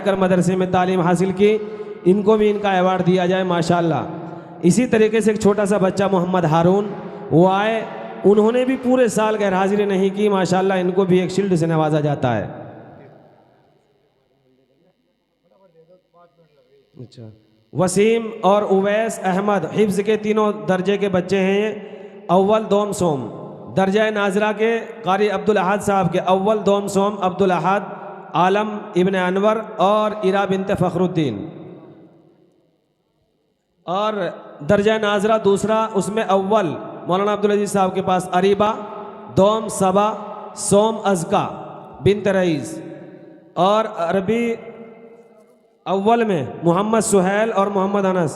कर मदरसे में तालीम हासिल की, इनको भी इनका अवार्ड दिया जाए माशाल्लाह। इसी तरीके से एक छोटा सा बच्चा मोहम्मद हारून, वो आए, उन्होंने भी पूरे साल गैर हाजिरी नहीं की माशाल्लाह, इनको भी एक शील्ड से नवाजा जाता है। अच्छा, वसीम और उवैस अहमद हिफ्ज़ के तीनों दर्जे के बच्चे हैं ये। अव्वल दोम सोम दर्जा नाजरा के कारी अब्दुल अहद साहब के अव्वल दोम सोम अब्दुल अहद, आलम इब्न अनवर और इरा बिनते फ़खरुद्दीन। और दर्जा नाजरा दूसरा, उसमें अव्वल मौलाना अब्दुल अजीज़ साहब के पास अरीबा, दोम सबा, सोम अज़का बिनते रईस। और अरबी अव्वल में मोहम्मद सुहैल और मोहम्मद अनस।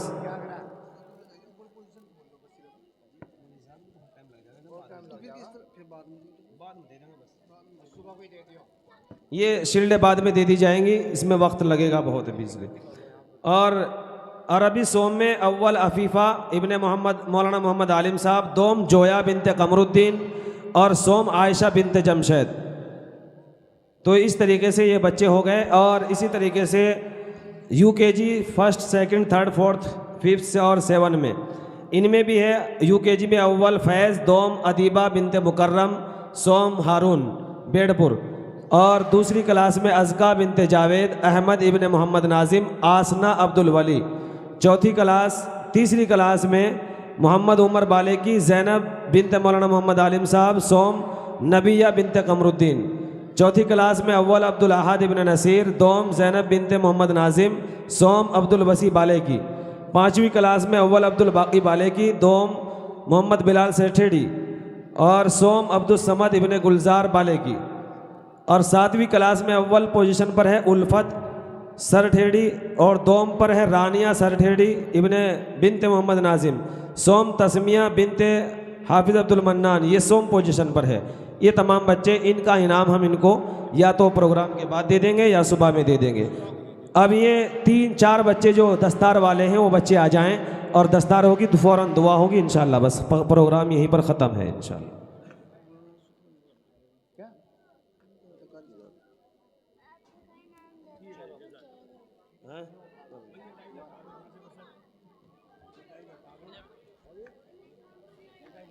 ये शील्डें बाद में दे दी जाएंगी, इसमें वक्त लगेगा बहुत है बीच में। और अरबी सोम में अव्वल अफीफ़ा इब्ने मोहम्मद मौलाना मोहम्मद आलिम साहब, दोम जोया बिनते कमरुद्दीन और सोम आयशा बिनते जमशेद। तो इस तरीके से ये बच्चे हो गए। और इसी तरीके से UKG first second third fourth fifth और सेवन में, इनमें भी है। यूकेजी में अव्वल फैज़, दोम अदीबा बिनते मुकर्रम, सोम हारून बेड़पुर। और दूसरी क्लास में अज़का बिनते जावेद, अहमद इब्ने मोहम्मद नाजिम, आसना अब्दुल वली। चौथी क्लास तीसरी क्लास में मोहम्मद उमर बालेकी, ज़ैनब बिनते मौलाना मोहम्मद आलिम साहब, सोम नबिया बिनते कमरुद्दीन। चौथी क्लास में अव्वल अब्दुल अहद इब्न नसीर, दोम ज़ैनब बिनते मोहम्मद नाजिम, सोम अब्दुल वसी बालेकी। पाँचवीं क्लास में अव्वल अब्दुल बाकी बालेकी, दोम मोहम्मद बिलाल सेठेड़ी और सोम अब्दुल समद इब्ने गुलजार बालेकी। और सातवीं क्लास में अव्वल पोजीशन पर है उल्फत सरठेड़ी और दोम पर है रानिया सरठेड़ी इब्ने बिनते मोहम्मद नाजिम, सोम तस्मिया बिनते हाफिज़ अब्दुल मन्नान, ये सोम पोजीशन पर है। ये तमाम बच्चे, इनका इनाम हम इनको या तो प्रोग्राम के बाद दे देंगे या सुबह में दे देंगे। अब ये 3-4 बच्चे जो दस्तार वाले हैं वो बच्चे आ जाएं, और दस्तार होगी तो फ़ौरन दुआ होगी इंशाल्लाह। बस प्रोग्राम यहीं पर ख़त्म है इंशाल्लाह।